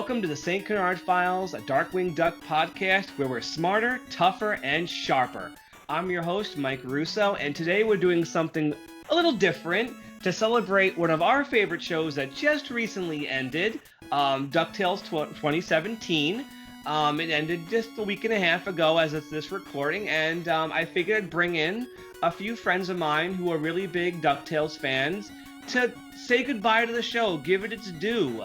welcome to the St. Canard Files, a Darkwing Duck podcast where we're smarter, tougher, and sharper. I'm your host, Mike Russo, and today we're doing something a little different to celebrate one of our favorite shows that just recently ended, Ducktales 2017. It ended just a week and a half ago as of this recording, and I figured I'd bring in a few friends of mine who are really big Ducktales fans to say goodbye to the show, give it its due.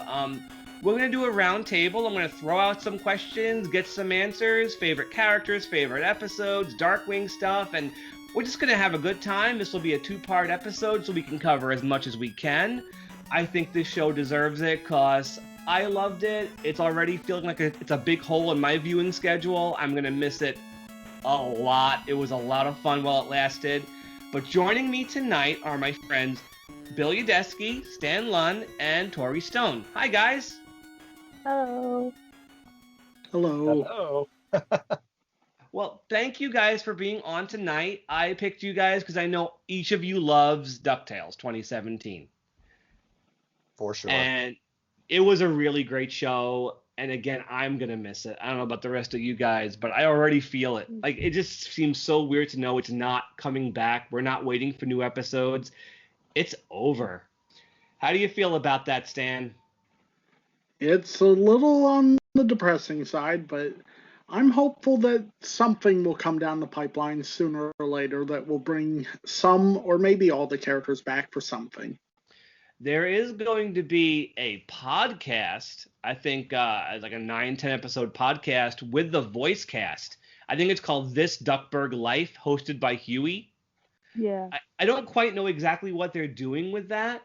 We're going to do a round table. I'm going to throw out some questions, get some answers, favorite characters, favorite episodes, Darkwing stuff, and we're just going to have a good time. This will be a two-part episode, so we can cover as much as we can. I think this show deserves it because I loved it. It's already feeling like it's a big hole in my viewing schedule. I'm going to miss it a lot. It was a lot of fun while it lasted. But joining me tonight are my friends Bill Yadesky, Stan Lunn, and Tori Stone. Hi, guys. Hello. Hello. Well, thank you guys for being on tonight. I picked you guys because I know each of you loves DuckTales 2017. For sure. And it was a really great show. And again, I'm going to miss it. I don't know about the rest of you guys, but I already feel it. Like, it just seems so weird to know it's not coming back. We're not waiting for new episodes. It's over. How do you feel about that, Stan? It's a little on the depressing side, but I'm hopeful that something will come down the pipeline sooner or later that will bring some or maybe all the characters back for something. There is going to be a podcast, I think like a 9-10 episode podcast with the voice cast. I think it's called This Duckburg Life, hosted by Huey. Yeah. I don't quite know exactly what they're doing with that,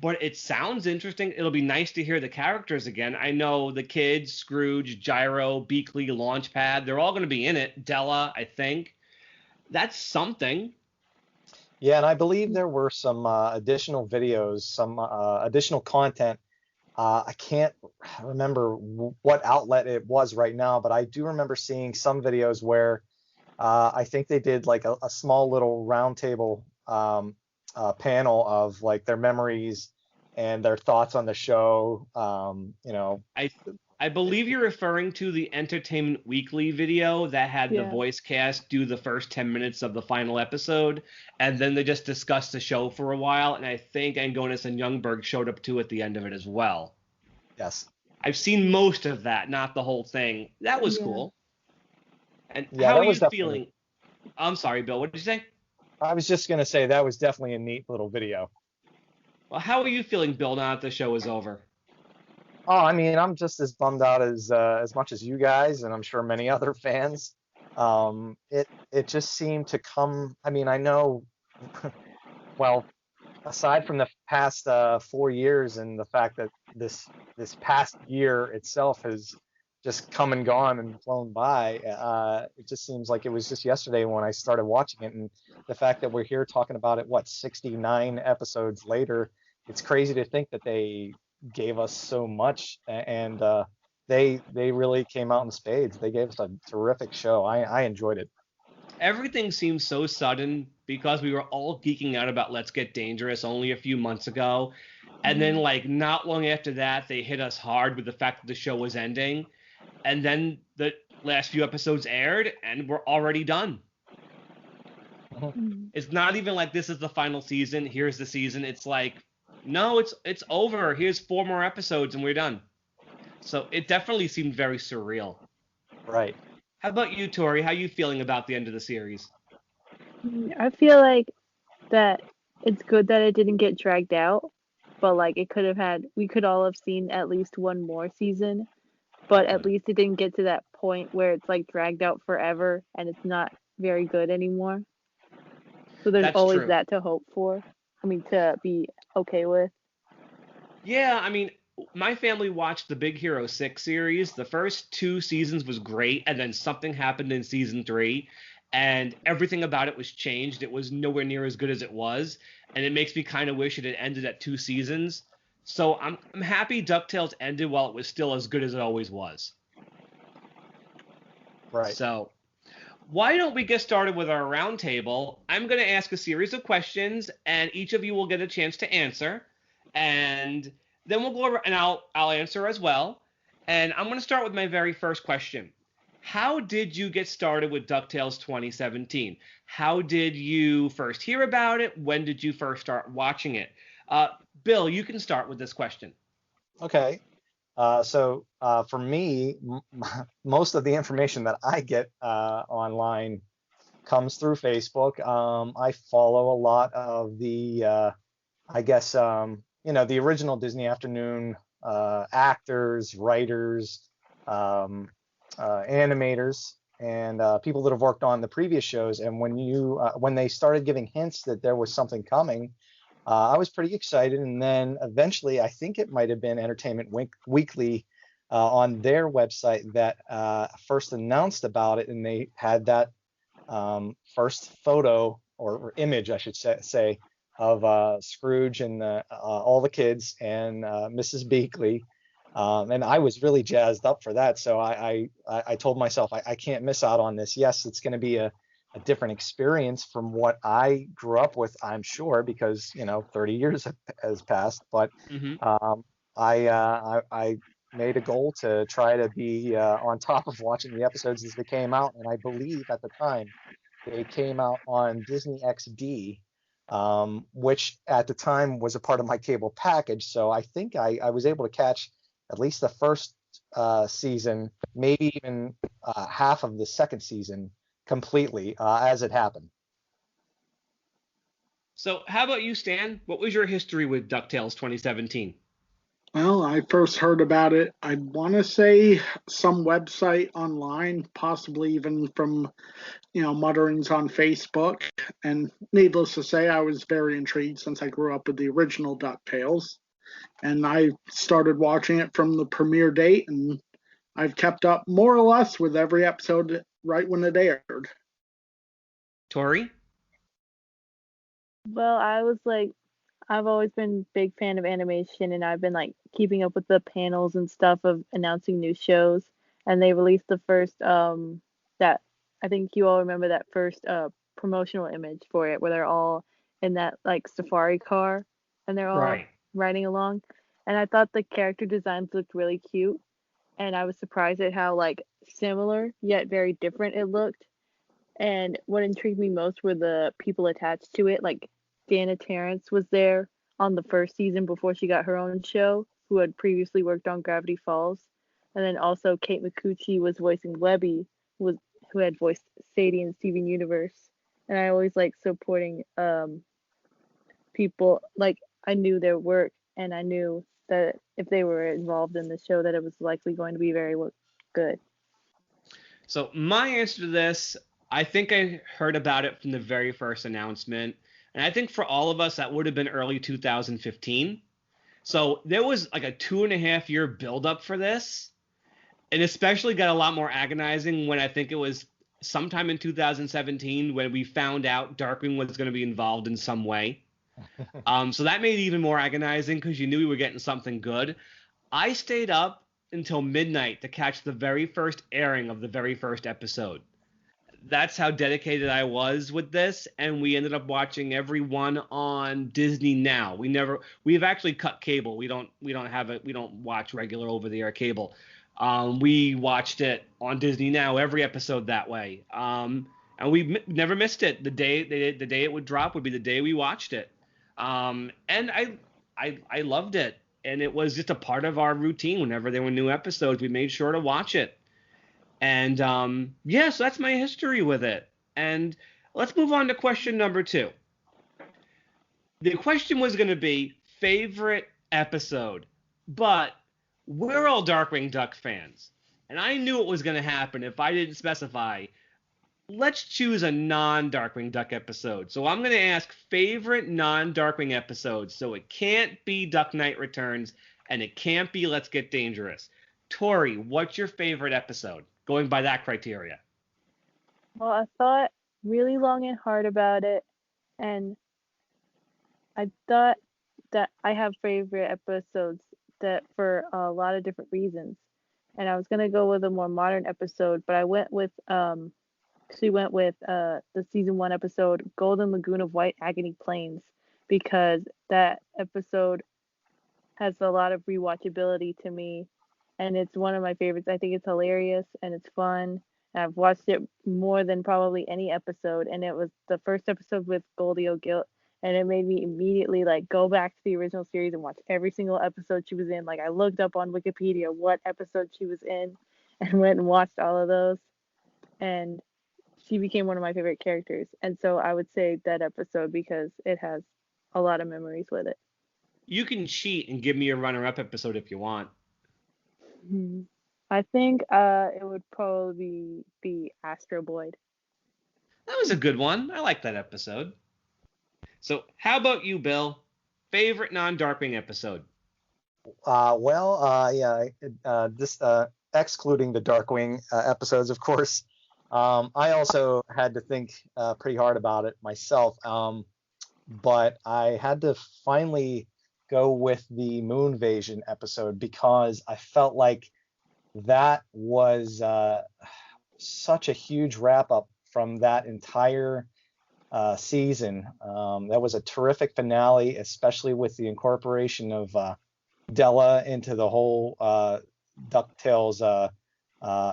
but it sounds interesting. It'll be nice to hear the characters again. I know the kids, Scrooge, Gyro, Beakley, Launchpad, they're all going to be in it. Della, I think. That's something. Yeah, and I believe there were some additional videos, some additional content. I can't remember what outlet it was right now, but I do remember seeing some videos where I think they did like a small little roundtable panel of like their memories and their thoughts on the show. I believe you're referring to the Entertainment Weekly video that had the voice cast do the first 10 minutes of the final episode, and then they just discussed the show for a while, and I think Angonis and Youngberg showed up too at the end of it as well. Yes. I've seen most of that, not the whole thing. That was cool. And yeah, how are you feeling? I'm sorry, Bill, what did you say? I was just going to say that was definitely a neat little video. Well, how are you feeling, Bill, now that the show is over? Oh, I mean, I'm just as bummed out as much as you guys, and I'm sure many other fans. It just seemed to come. I mean, I know. Well, aside from the past 4 years and the fact that this past year itself has just come and gone and flown by, it just seems like it was just yesterday when I started watching it, and the fact that we're here talking about it, 69 episodes later, it's crazy to think that they gave us so much, and they really came out in spades. They gave us a terrific show. I enjoyed it. Everything seems so sudden because we were all geeking out about Let's Get Dangerous only a few months ago, and then like not long after that they hit us hard with the fact that the show was ending, and then the last few episodes aired and we're already done. It's not even like this is the final season, here's the season. It's like, no, it's over. Here's 4 more episodes and we're done. So it definitely seemed very surreal. Right. How about you, Tori? How are you feeling about the end of the series? I feel like that it's good that it didn't get dragged out, but like we could all have seen at least one more season, but at least it didn't get to that point where it's like dragged out forever and it's not very good anymore. So there's always true. That to hope for. I mean, to be okay with. Yeah, I mean, my family watched the Big Hero 6 series. The first 2 seasons was great, and then something happened in season 3, and everything about it was changed. It was nowhere near as good as it was, and it makes me kind of wish it had ended at 2 seasons. So I'm happy DuckTales ended while it was still as good as it always was. Right. So why don't we get started with our roundtable? I'm going to ask a series of questions, and each of you will get a chance to answer. And then we'll go over, and I'll answer as well. And I'm going to start with my very first question. How did you get started with DuckTales 2017? How did you first hear about it? When did you first start watching it? Uh, Bill, you can start with this question. Okay. For me, most of the information that I get online comes through Facebook. I follow a lot of the, I guess, the original Disney Afternoon actors, writers, um, animators, and people that have worked on the previous shows. And when they started giving hints that there was something coming, I was pretty excited. And then eventually, I think it might have been Weekly on their website that first announced about it, and they had that first photo or image, I should say, of Scrooge and all the kids and Mrs. Beakley. And I was really jazzed up for that. So I told myself I can't miss out on this. Yes, it's going to be a different experience from what I grew up with, I'm sure, because 30 years has passed. But Mm-hmm. I made a goal to try to be on top of watching the episodes as they came out, and I believe at the time they came out on Disney XD, which at the time was a part of my cable package. So I think I was able to catch at least the first season, maybe even half of the second season completely as it happened. So, how about you, Stan? What was your history with DuckTales 2017? Well, I first heard about it, I want to say some website online, possibly even from, mutterings on Facebook. And needless to say, I was very intrigued since I grew up with the original DuckTales. And I started watching it from the premiere date, and I've kept up more or less with every episode right when it aired. Tori? Well, I've always been a big fan of animation, and I've been like keeping up with the panels and stuff of announcing new shows. And they released the first that I think you all remember that first promotional image for it, where they're all in that like safari car and they're all Right. riding along. And I thought the character designs looked really cute, and I was surprised at how like similar yet very different it looked. And what intrigued me most were the people attached to it. Like Dana Terrence was there on the first season before she got her own show, who had previously worked on Gravity Falls. And then also Kate Micucci was voicing Webby, who had voiced Sadie in Steven Universe. And I always like supporting people. Like I knew their work, and I knew that if they were involved in the show, that it was likely going to be very good. So, my answer to this, I think I heard about it from the very first announcement. And I think for all of us, that would have been early 2015. So, there was like a 2.5 year buildup for this. And especially got a lot more agonizing when I think it was sometime in 2017 when we found out Darkwing was going to be involved in some way. So that made it even more agonizing because you knew we were getting something good. I stayed up until midnight to catch the very first airing of the very first episode. That's how dedicated I was with this, and we ended up watching every one on Disney Now. We've actually cut cable. We don't watch regular over the air cable. We watched it on Disney Now, every episode that way. And we never missed it. The day it would drop would be the day we watched it. And I loved it, and it was just a part of our routine. Whenever there were new episodes, we made sure to watch it. And yeah, so that's my history with it. And let's move on to question number 2. The question was going to be favorite episode, but we're all Darkwing Duck fans, and I knew it was going to happen if I didn't specify. Let's choose a non-Darkwing Duck episode. So I'm going to ask favorite non-Darkwing episodes. So it can't be Duck Knight Returns, and it can't be Let's Get Dangerous. Tori, what's your favorite episode? Going by that criteria. Well, I thought really long and hard about it, and I thought that I have favorite episodes that for a lot of different reasons. And I was gonna go with a more modern episode, but I went with the season 1 episode Golden Lagoon of White Agony Plains, because that episode has a lot of rewatchability to me, and it's one of my favorites. I think it's hilarious and it's fun. And I've watched it more than probably any episode, and it was the first episode with Goldie O'Gilt, and it made me immediately like go back to the original series and watch every single episode she was in. Like I looked up on Wikipedia what episode she was in and went and watched all of those, and she became one of my favorite characters. And so I would say that episode because it has a lot of memories with it. You can cheat and give me a runner-up episode if you want. I think it would probably be Astro Boy. That was a good one. I like that episode. So how about you, Bill? Favorite non-Darkwing episode? This excluding the Darkwing episodes, of course. I also had to think pretty hard about it myself, but I had to finally go with the Moonvasion episode because I felt like that was such a huge wrap-up from that entire season. That was a terrific finale, especially with the incorporation of Della into the whole Ducktales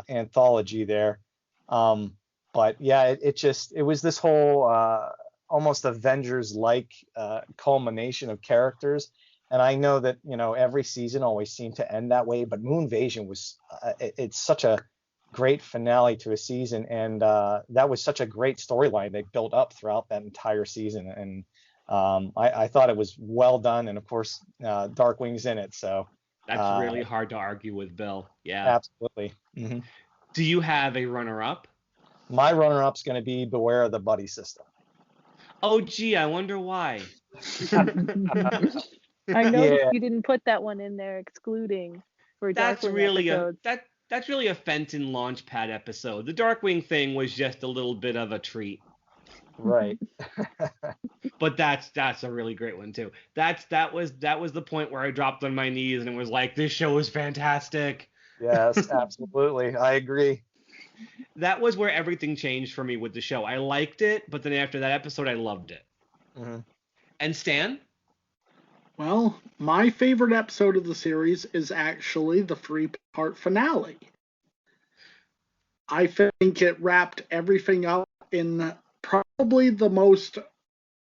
anthology there. But yeah, it was this whole almost Avengers-like culmination of characters. And I know that, every season always seemed to end that way, but Moonvasion was, it's such a great finale to a season. And that was such a great storyline they built up throughout that entire season. And I thought it was well done. And of course, Darkwing's in it. So that's really hard to argue with, Bill. Yeah. Absolutely. Mm-hmm. Do you have a runner-up? My runner-up's going to be Beware of the Buddy System. Oh, gee, I wonder why. I know you didn't put that one in there, excluding for that's Darkwing really episodes. That's really a Fenton Launchpad episode. The Darkwing thing was just a little bit of a treat. Right. But that's a really great one too. That was the point where I dropped on my knees and was like, this show is fantastic. Yes, absolutely. I agree. That was where everything changed for me with the show. I liked it, but then after that episode, I loved it. Mm-hmm. And Stan? Well, my favorite episode of the series is actually the 3-part finale. I think it wrapped everything up in probably the most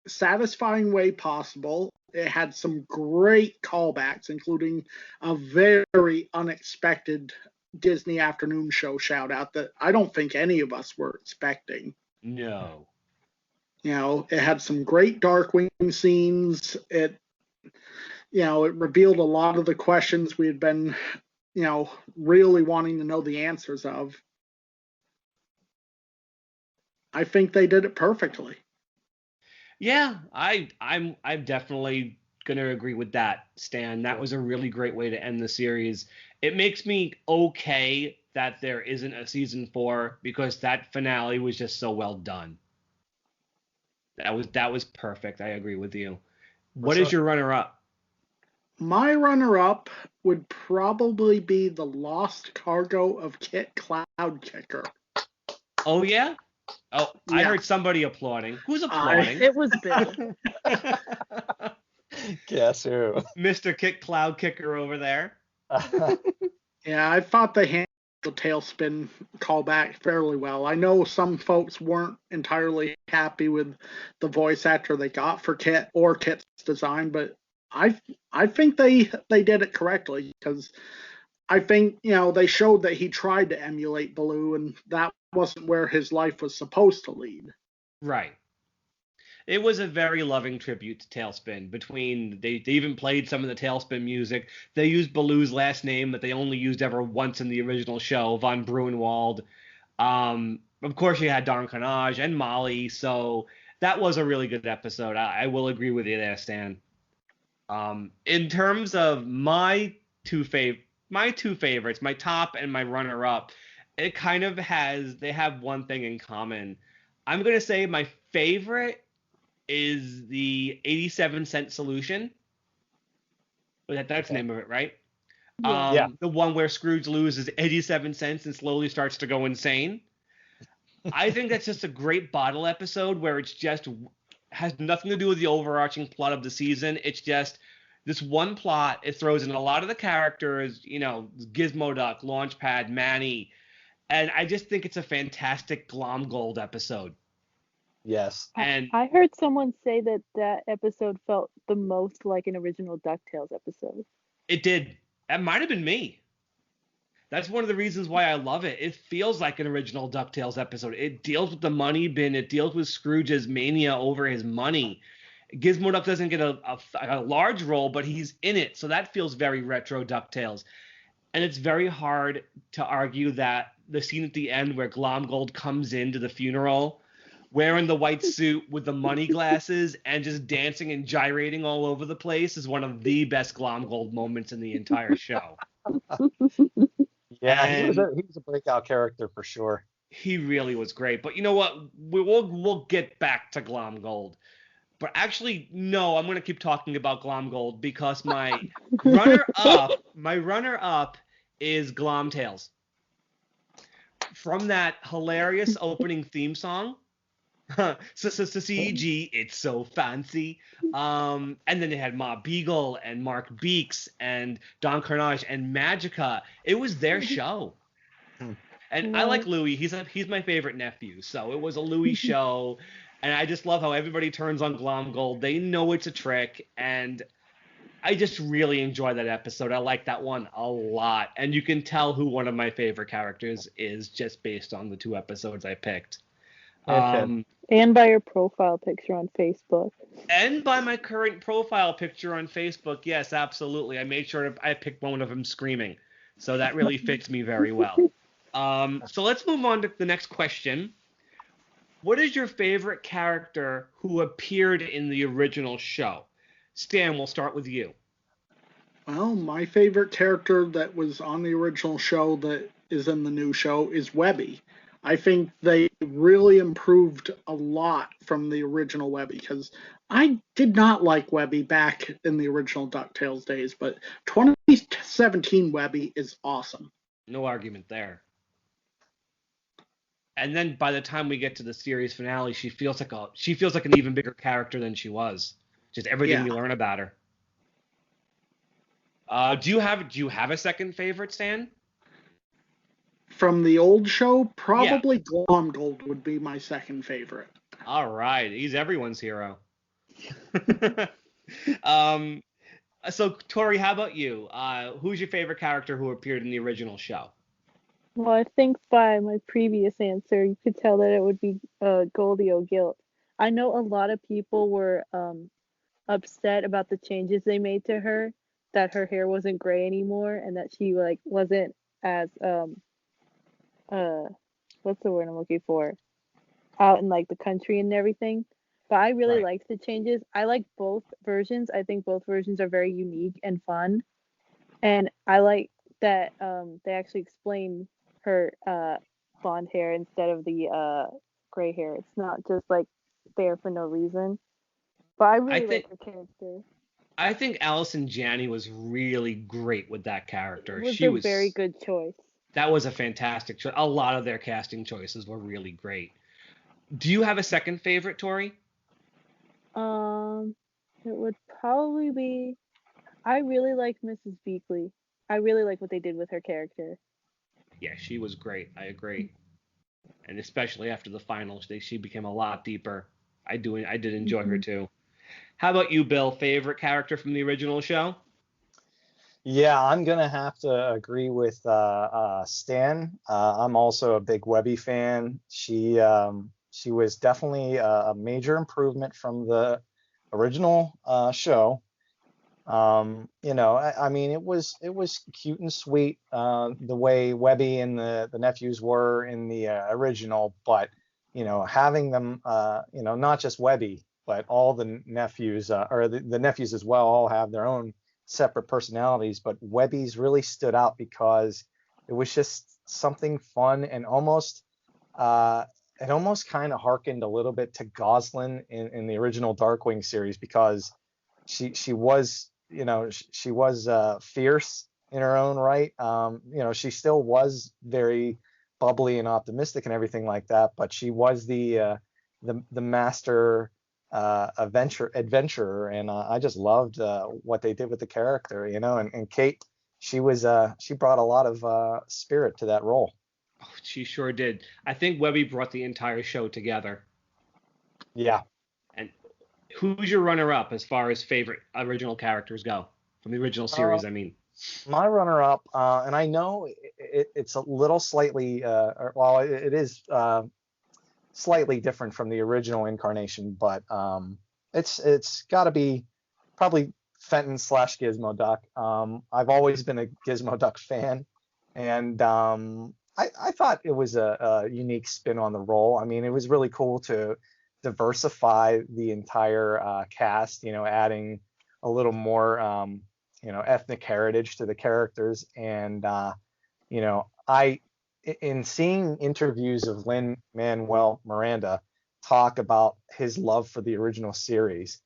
satisfying way possible. It had some great callbacks, including a very unexpected Disney afternoon show shout out that I don't think any of us were expecting. No. It had some great Darkwing scenes. It revealed a lot of the questions we had been, really wanting to know the answers of. I think they did it perfectly. Yeah, I'm definitely gonna agree with that, Stan. That was a really great way to end the series. It makes me okay that there isn't a season 4 because that finale was just so well done. That was perfect. I agree with you. What is your runner-up? My runner-up would probably be The Lost Cargo of Kit Cloudkicker. Oh, yeah? Oh, yeah. I heard somebody applauding. Who's applauding? It was Bill. Guess who? Mr. Kit Cloudkicker over there. Yeah, I thought they handled the Tailspin callback fairly well. I know some folks weren't entirely happy with the voice actor they got for Kit or Kit's design, but I think they did it correctly because I think they showed that he tried to emulate Baloo, and that wasn't where his life was supposed to lead. Right. It was a very loving tribute to Tailspin. They even played some of the Tailspin music. They used Baloo's last name that they only used ever once in the original show, von Bruenwald. Of course, you had Don Carnage and Molly, so that was a really good episode. I will agree with you there, Stan. In terms of my two favorites, my top and my runner-up, they have one thing in common. I'm going to say my favorite is the 87-cent solution. That's the name of it, right? Yeah. The one where Scrooge loses 87 cents and slowly starts to go insane. I think that's just a great bottle episode where it's just has nothing to do with the overarching plot of the season. It's just this one plot, it throws in a lot of the characters, Gizmo Duck, Launchpad, Manny, and I just think it's a fantastic Glomgold episode. Yes. And I heard someone say that episode felt the most like an original DuckTales episode. it did. That might have been me. That's one of the reasons why I love it. It feels like an original DuckTales episode. It deals with the money bin. It deals with Scrooge's mania over his money. Gizmo Duck doesn't get a large role, but he's in it. So that feels very retro DuckTales. And it's very hard to argue that the scene at the end where Glomgold comes into the funeral wearing the white suit with the money glasses and just dancing and gyrating all over the place is one of the best Glomgold moments in the entire show. Yeah, he was a breakout character for sure. He really was great. But you know what? We'll get back to Glomgold. But actually, no, I'm going to keep talking about Glomgold because my runner-up is Glomtales. From that hilarious opening theme song, CG, it's so fancy. And then they had Ma Beagle and Mark Beeks and Don Carnage and Magica. It was their show. And I like Louis. He's my favorite nephew. So it was a Louis show. And I just love how everybody turns on Glomgold. They know it's a trick. And I just really enjoy that episode. I like that one a lot. And you can tell who one of my favorite characters is just based on the 2 episodes I picked. Okay. And by your profile picture on Facebook. And by my current profile picture on Facebook, yes, absolutely. I made sure I picked one of them screaming. So that really fits me very well. So let's move on to the next question. What is your favorite character who appeared in the original show? Stan, we'll start with you. Well, my favorite character that was on the original show that is in the new show is Webby. I think they really improved a lot from the original Webby because I did not like Webby back in the original DuckTales days, but 2017 Webby is awesome. No argument there. And then by the time we get to the series finale, she feels like an even bigger character than she was. Just everything we learn about her. Do you have a second favorite, Stan? From the old show, probably Glomgold would be my second favorite. All right, he's everyone's hero. So Tori, how about you? Who's your favorite character who appeared in the original show? Well, I think by my previous answer, you could tell that it would be Goldie O'Gilt. I know a lot of people were upset about the changes they made to her, that her hair wasn't gray anymore, and that she wasn't as what's the word I'm looking for? Out in the country and everything. But I really liked the changes. I like both versions. I think both versions are very unique and fun. And I like that they actually explain her blonde hair instead of the gray hair. It's not just there for no reason. But I really like her character. I think Allison Janney was really great with that character. She was a very good choice. That was a fantastic choice. A lot of their casting choices were really great. Do you have a second favorite, Tori? It would probably be. I really like Mrs. Beakley. I really like what they did with her character. Yeah, she was great. I agree. And especially after the finals, she became a lot deeper. I did enjoy her too. How about you, Bill? Favorite character from the original show? Yeah, I'm gonna have to agree with Stan. I'm also a big Webby fan. She was definitely a major improvement from the original show. I mean, it was cute and sweet the way Webby and the nephews were in the original, but having them, not just Webby, but all the nephews or the nephews as well, all have their own separate personalities. But Webby's really stood out because it was just something fun and almost it almost kind of harkened a little bit to Goslin in the original Darkwing series because she was she was fierce in her own right. She still was very bubbly and optimistic and everything like that, but she was the master adventurer, and I just loved what they did with the character, and Kate, she brought a lot of spirit to that role. Oh, she sure did. I think Webby brought the entire show together. Yeah. And who's your runner-up as far as favorite original characters go from the original series? I mean, my runner-up, and I know it's a little slightly, it is slightly different from the original incarnation, but it's got to be probably Fenton / Gizmo Duck. I've always been a Gizmo Duck fan, and I thought it was a unique spin on the role. I mean, it was really cool to diversify the entire cast, adding a little more, ethnic heritage to the characters. And, in seeing interviews of Lin-Manuel Miranda talk about his love for the original series,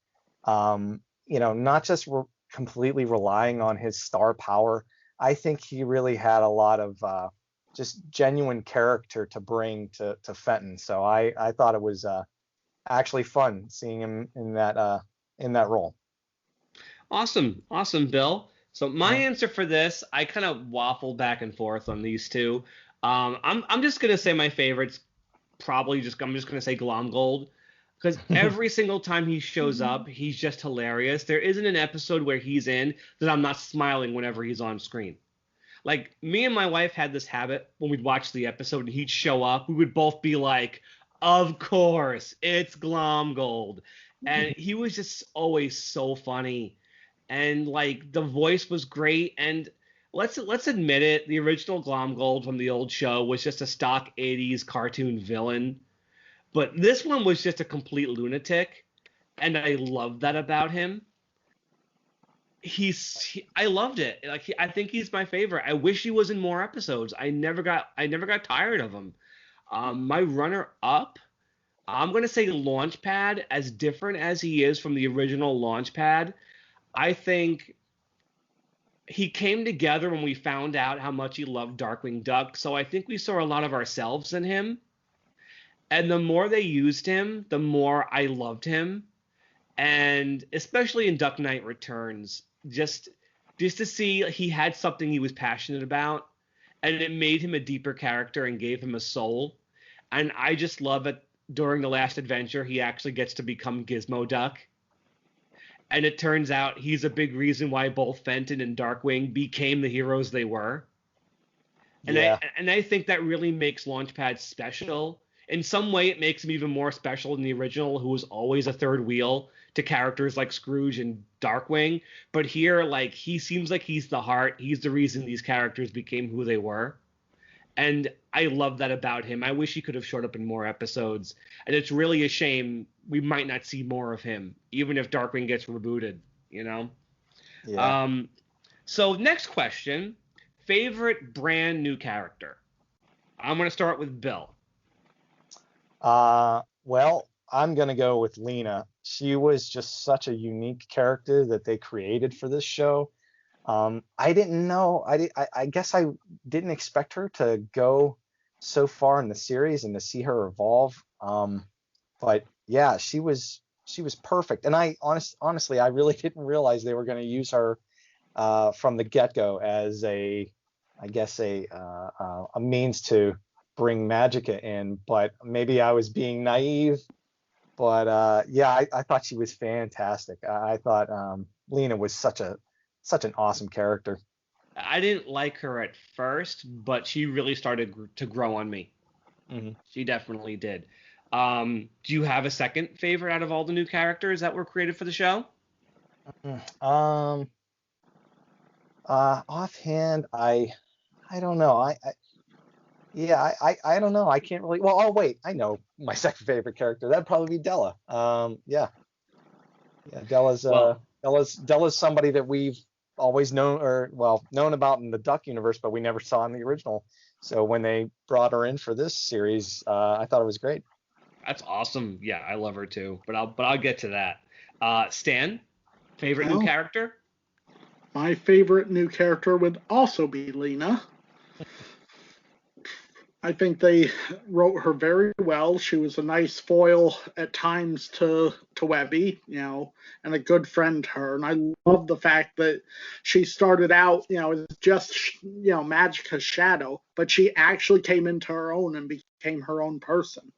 not just completely relying on his star power, I think he really had a lot of just genuine character to bring to Fenton. So I thought it was actually fun seeing him in that role. Awesome, Bill. So my answer for this, I kind of waffle back and forth on these two. I'm just gonna say my favorites. I'm just gonna say Glomgold, because every single time he shows up, he's just hilarious. There isn't an episode where he's in that I'm not smiling whenever he's on screen. Like, me and my wife had this habit when we'd watch the episode and he'd show up, we would both be like, of course, it's Glomgold. And he was just always so funny. And like the voice was great. And let's admit it, the original Glomgold from the old show was just a stock 80s cartoon villain. But this one was just a complete lunatic. And I loved that about him. I loved it. I think he's my favorite. I wish he was in more episodes. I never got tired of him. My runner up, I'm gonna say Launchpad. As different as he is from the original Launchpad, I think he came together when we found out how much he loved Darkwing Duck. So I think we saw a lot of ourselves in him. And the more they used him, the more I loved him. And especially in Duck Knight Returns, just to see he had something he was passionate about, and it made him a deeper character and gave him a soul. And I just love it. During the last adventure, he actually gets to become Gizmo Duck. And it turns out he's a big reason why both Fenton and Darkwing became the heroes they were. And yeah. I think that really makes Launchpad special. In some way, it makes him even more special than the original, who was always a third wheel to characters like Scrooge and Darkwing. But here, like, he seems like he's the heart. He's the reason these characters became who they were. And I love that about him. I wish he could have showed up in more episodes. And it's really a shame we might not see more of him, even if Darkwing gets rebooted, Yeah. So next question, favorite brand new character? I'm going to start with Bill. Well, I'm going to go with Lena. She was just such a unique character that they created for this show. I didn't know. I guess I didn't expect her to go so far in the series and to see her evolve. But yeah, she was perfect. And I honestly, I really didn't realize they were going to use her from the get-go as a means to bring Magica in. But maybe I was being naive. But yeah, I thought she was fantastic. I thought Lena was such an awesome character. I didn't like her at first, but she really started to grow on me. Mm-hmm. She definitely did. Do you have a second favorite out of all the new characters that were created for the show? Offhand, I don't know. I don't know. I can't really. Well, oh wait, I know my second favorite character. That'd probably be Della. Yeah, Della's somebody that we've always known about in the Duck universe, but we never saw in the original. So when they brought her in for this series, I thought it was great. That's awesome. Yeah, I love her too. But I'll get to that. Stan, favorite new character? My favorite new character would also be Lena. I think they wrote her very well. She was a nice foil at times to Webby, and a good friend to her. And I love the fact that she started out, as just Magica's shadow, but she actually came into her own and became her own person.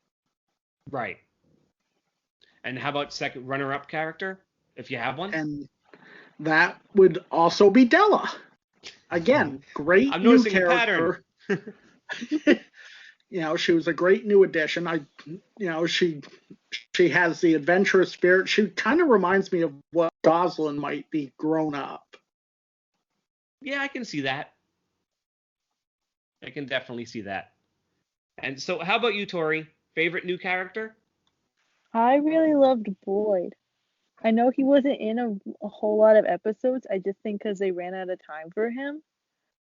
Right. And how about second runner-up character, if you have one? And that would also be Della. Again, great I'm new noticing character. a pattern. She was a great new addition. She has the adventurous spirit. She kind of reminds me of what Goslin might be grown up. Yeah, I can see that. I can definitely see that. And so, how about you, Tori? Favorite new character? I really loved Boyd. I know he wasn't in a whole lot of episodes. I just think because they ran out of time for him,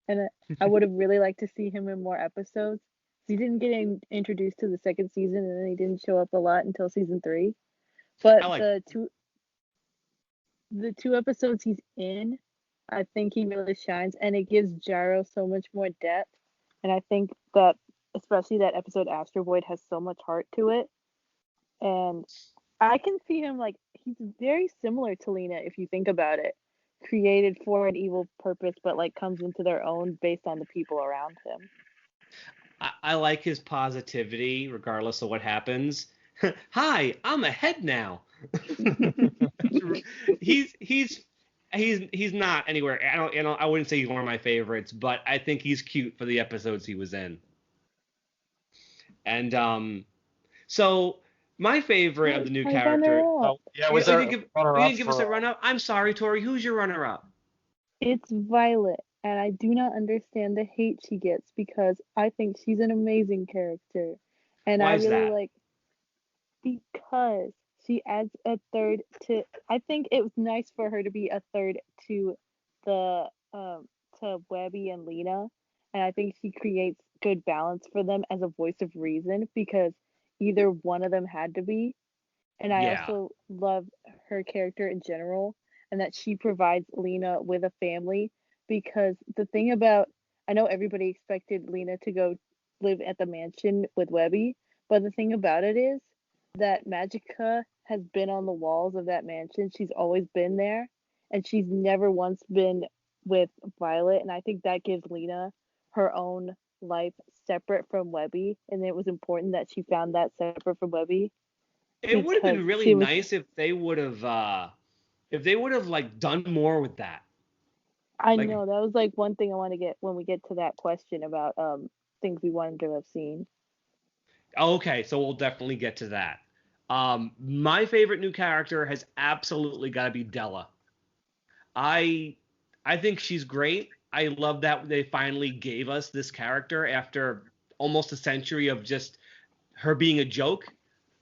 and I would have really liked to see him in more episodes. He didn't get introduced to the second season, and then he didn't show up a lot until season 3. But the two episodes he's in, I think he really shines, and it gives Gyro so much more depth. And I think that especially that episode Astro Void has so much heart to it. And I can see him he's very similar to Lena if you think about it. Created for an evil purpose, but comes into their own based on the people around him. I like his positivity, regardless of what happens. Hi, I'm ahead now. he's not anywhere. I wouldn't say he's one of my favorites, but I think he's cute for the episodes he was in. And so my favorite of the new character. Oh, yeah, you didn't give us a run up. I'm sorry, Tori. Who's your runner up? It's Violet, and I do not understand the hate she gets because I think she's an amazing character, and Why I is really that? because she adds a third to. I think it was nice for her to be a third to the to Webby and Lena, and I think she creates good balance for them as a voice of reason because either one of them had to be. And I also love her character in general and that she provides Lena with a family because the thing about I know everybody expected Lena to go live at the mansion with Webby, but the thing about it is that Magica has been on the walls of that mansion. She's always been there and she's never once been with Violet, and I think that gives Lena her own life separate from Webby, and it was important that she found that separate from Webby. It would have been really nice if they would have done more with that. I know that was one thing I want to get when we get to that question about things we wanted to have seen. Okay, so we'll definitely get to that. My favorite new character has absolutely got to be Della. I think she's great. I love that they finally gave us this character after almost a century of just her being a joke.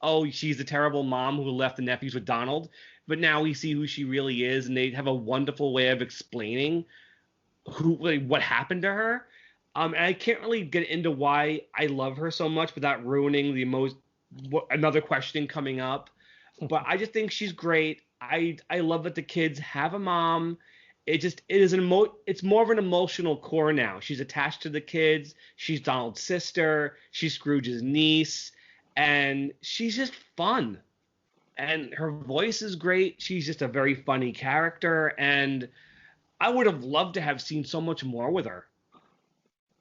Oh, she's a terrible mom who left the nephews with Donald. But now we see who she really is, and they have a wonderful way of explaining what happened to her. And I can't really get into why I love her so much without ruining another question coming up. But I just think she's great. I love that the kids have a mom. It's more of an emotional core now. She's attached to the kids. She's Donald's sister. She's Scrooge's niece, and she's just fun. And her voice is great. She's just a very funny character, and I would have loved to have seen so much more with her.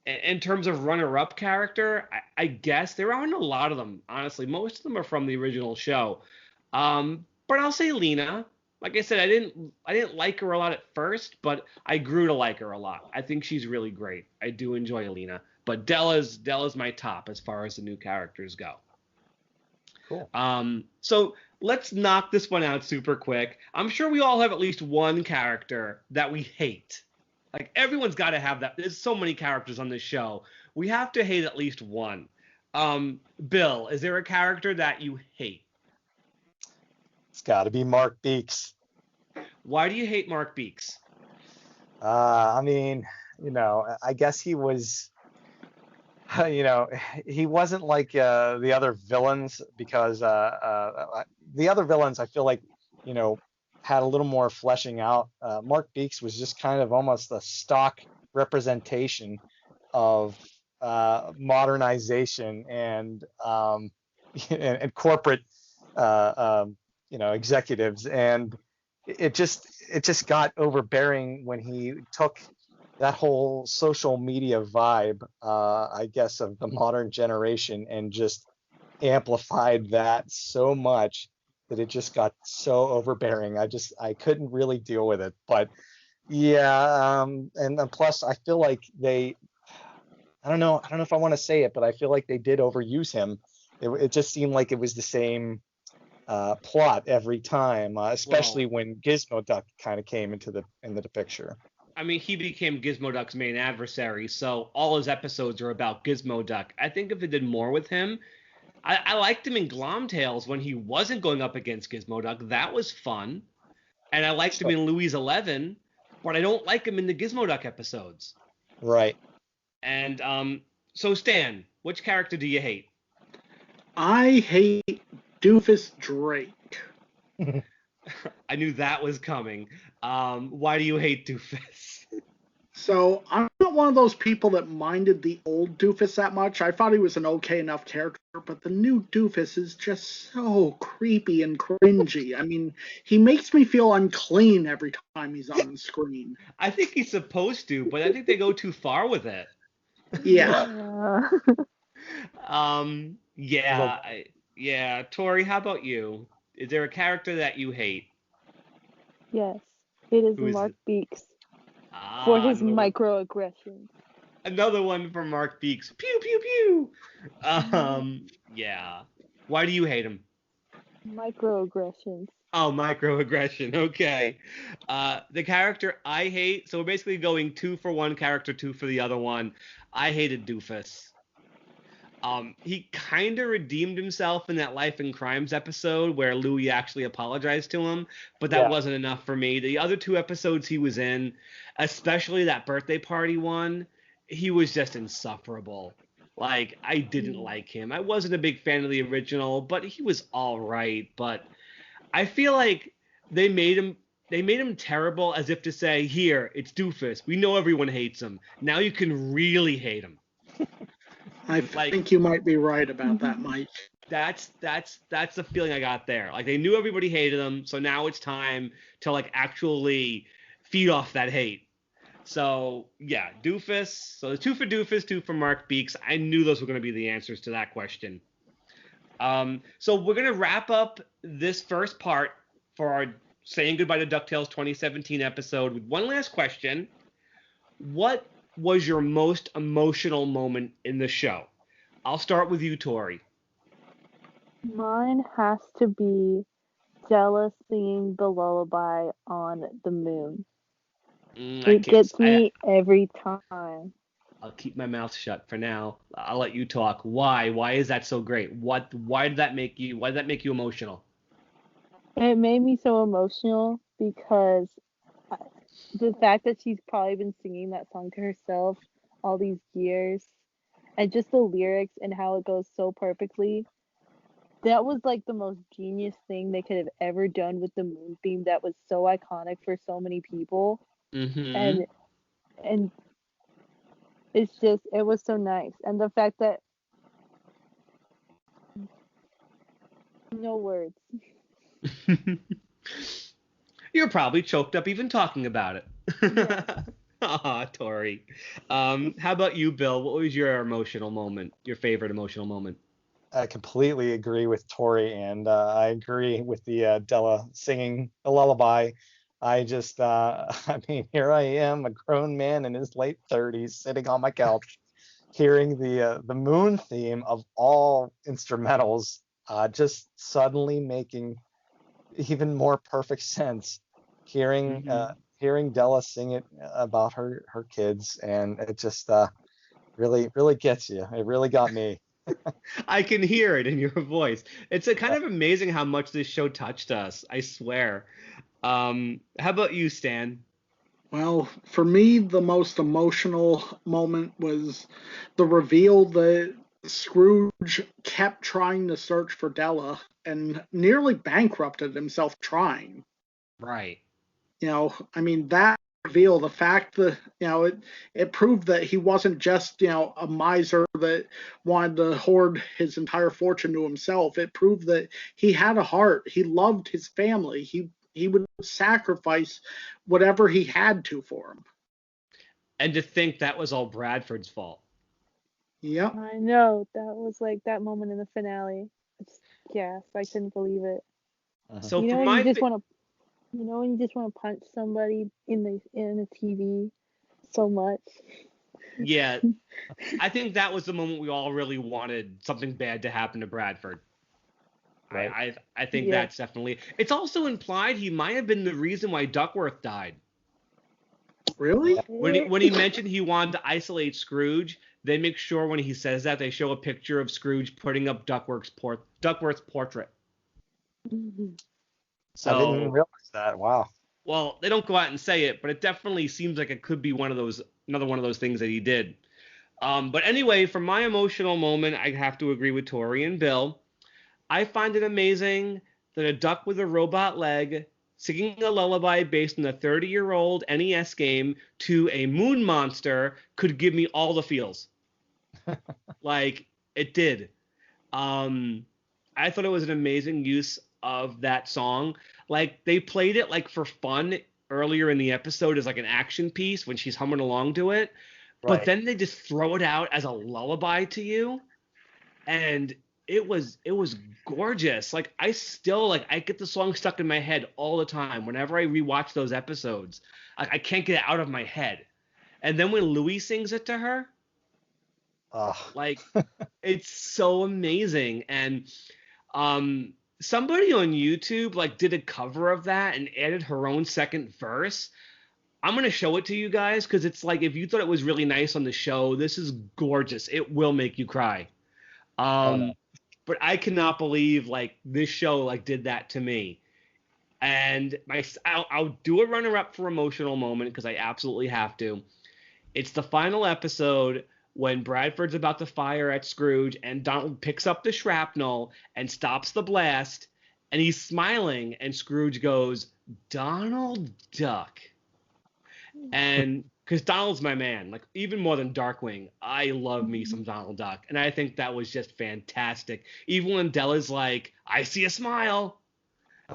In terms of runner-up character, I guess there aren't a lot of them. Honestly, most of them are from the original show. But I'll say Lena. Like I said, I didn't like her a lot at first, but I grew to like her a lot. I think she's really great. I do enjoy Lena, but Della's my top as far as the new characters go. Cool. So let's knock this one out super quick. I'm sure we all have at least one character that we hate. Like everyone's got to have that. There's so many characters on this show. We have to hate at least one. Bill, is there a character that you hate? It's got to be Mark Beeks. Why do you hate Mark Beeks? I mean, I guess he was, he wasn't like the other villains because the other villains I feel like, had a little more fleshing out. Mark Beeks was just kind of almost a stock representation of modernization and and corporate executives, and it just got overbearing when he took that whole social media vibe, I guess, of the modern generation and just amplified that so much that it just got so overbearing. I couldn't really deal with it. But yeah, and then plus I feel like I don't know if I want to say it, but I feel like they did overuse him. It just seemed like it was the same plot every time, especially Well, when Gizmo Duck kind of came into the picture. I mean, he became Gizmo Duck's main adversary, so all his episodes are about Gizmo Duck. I think if they did more with him, I liked him in Glomtails when he wasn't going up against Gizmo Duck. That was fun. And I liked him So, in Louise 11, but I don't like him in the Gizmo Duck episodes. right. And so Stan, which character do you hate? I hate Doofus Drake. I knew that was coming. Why do you hate Doofus? So I'm not one of those people that minded the old Doofus that much. I thought he was an okay enough character, but the new Doofus is just so creepy and cringy. I mean, he makes me feel unclean every time he's on screen. I think he's supposed to, but I think they go too far with it. Yeah. Yeah, yeah. Tori, how about you? Is there a character that you hate? Yes, it is Who is Mark it? Beeks for his Another one. microaggressions. Another one from Mark Beeks. Pew pew pew. Yeah. Why do you hate him? Microaggressions. Oh, microaggression. Okay. The character I hate. So we're basically going two for one character, two for the other one. I hated Doofus. He kind of redeemed himself in that Life and Crimes episode where Louis actually apologized to him, but that Yeah. wasn't enough for me. The other two episodes he was in, especially that birthday party one, he was just insufferable. Like, I didn't like him. I wasn't a big fan of the original, but he was all right. But I feel like they made him terrible as if to say, "Here, it's Doofus. We know everyone hates him. Now you can really hate him." I Like, think you might be right about that, Mike. that's the feeling I got there. Like, they knew everybody hated him, so now it's time to like actually feed off that hate. So yeah, Doofus. So the two for Doofus, two for Mark Beeks. I knew those were going to be the answers to that question. So we're going to wrap up this first part for our saying goodbye to DuckTales 2017 episode with one last question. What was your most emotional moment in the show? I'll start with you, Tori. Mine has to be Della singing the lullaby on the moon. I It can't. gets me every time. I'll keep my mouth shut for now. I'll let you talk. Why? Why is that so great? What? Why did that make you? Why did that make you emotional? It made me so emotional because the fact that she's probably been singing that song to herself all these years, and just the lyrics and how it goes so perfectly. That was like the most genius thing they could have ever done with the moon theme that was so iconic for so many people. Mm-hmm. And it's just, it was so nice. And the fact that no words. You're probably choked up even talking about it. Yeah. Aw, Tori. How about you, Bill? What was your emotional moment? Your favorite emotional moment? I completely agree with Tori, and I agree with the Della singing a lullaby. I mean, here I am, a grown man in his late 30s, sitting on my couch, hearing the Moon theme of all instrumentals, just suddenly making even more perfect sense. Hearing Mm-hmm. hearing Della sing it about her kids, and it just really gets you. It really got me. I can hear it in your voice. It's a kind of amazing how much this show touched us. I swear. How about you, Stan? Well, for me, the most emotional moment was the reveal that Scrooge kept trying to search for Della and nearly bankrupted himself trying. Right. I mean, that reveal, the fact that it proved that he wasn't just a miser that wanted to hoard his entire fortune to himself. It proved that he had a heart. He loved his family. He would sacrifice whatever he had to for him. And to think that was all Bradford's fault. Yep. I know, that was like that moment in the finale. Yes, I couldn't believe it. So you know for when my you just want to, when you just want to punch somebody in the TV so much. Yeah, I think that was the moment we all really wanted something bad to happen to Bradford. Right. I think that's definitely. It's also implied he might have been the reason why Duckworth died. Really? When he mentioned he wanted to isolate Scrooge, they make sure when he says that they show a picture of Scrooge putting up Duckworth's portrait. So I didn't realize that. Wow. Well, they don't go out and say it, but it definitely seems like it could be another one of those things that he did. But anyway, for my emotional moment, I have to agree with Tori and Bill. I find it amazing that a duck with a robot leg singing a lullaby based on a 30-year-old NES game to a moon monster could give me all the feels. Like, it did. I thought it was an amazing use of that song. Like, they played it like for fun earlier in the episode as like an action piece when she's humming along to it. But then they just throw it out as a lullaby to you. And it was gorgeous. Like, I still I get the song stuck in my head all the time whenever I rewatch those episodes. I can't get it out of my head. And then when Louis sings it to her, it's so amazing. And somebody on YouTube did a cover of that and added her own second verse. I'm going to show it to you guys because it's like, if you thought it was really nice on the show, this is gorgeous. It will make you cry. But I cannot believe this show did that to me. And I'll do a runner-up for emotional moment because I absolutely have to. It's the final episode when Bradford's about to fire at Scrooge and Donald picks up the shrapnel and stops the blast, and he's smiling, and Scrooge goes, "Donald Duck." And because Donald's my man, even more than Darkwing, I love me some Donald Duck. And I think that was just fantastic. Even when Della's like, "I see a smile."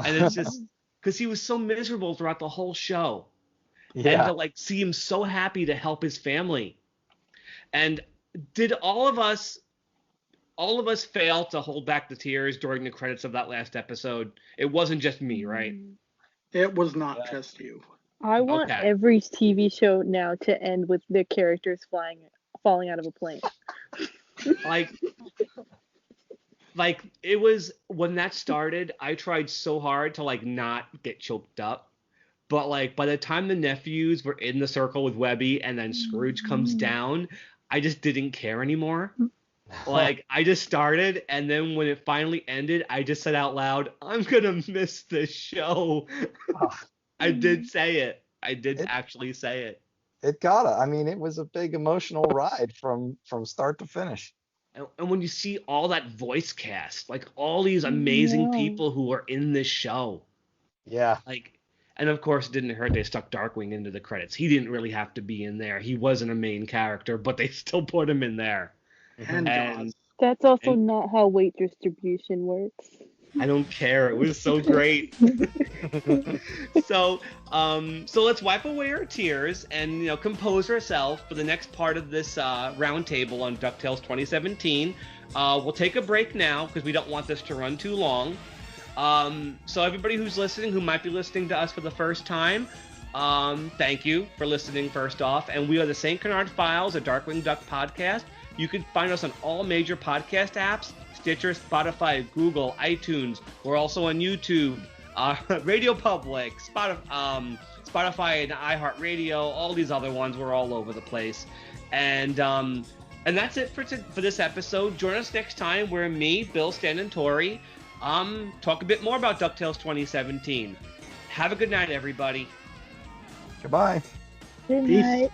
And it's just because he was so miserable throughout the whole show. Yeah. And to see him so happy to help his family. And did all of us fail to hold back the tears during the credits of that last episode? It wasn't just me, right? It was not just you. I want every TV show now to end with the characters falling out of a plane. It was when that started, I tried so hard to not get choked up. But by the time the nephews were in the circle with Webby and then Scrooge comes down, I just didn't care anymore. I just started, and then when it finally ended, I just said out loud, "I'm gonna miss this show." I did say it. I did actually say it. It gotta. I mean, it was a big emotional ride from start to finish. And when you see all that voice cast, all these amazing people who are in this show. Yeah. And of course, it didn't hurt they stuck Darkwing into the credits. He didn't really have to be in there. He wasn't a main character, but they still put him in there. And that's also not how weight distribution works. I don't care. It was so great. So let's wipe away our tears and compose ourselves for the next part of this roundtable on DuckTales 2017. We'll take a break now because we don't want this to run too long. So everybody who's listening, who might be listening to us for the first time, thank you for listening first off. And we are the St. Canard Files, a Darkwing Duck podcast. You can find us on all major podcast apps: Stitcher, Spotify, Google, iTunes. We're also on YouTube, Radio Public, Spotify, and iHeartRadio. All these other ones, we're all over the place. And that's it for this episode. Join us next time where me, Bill, Stan, and Tori talk a bit more about DuckTales 2017. Have a good night, everybody. Goodbye. Good Peace. night.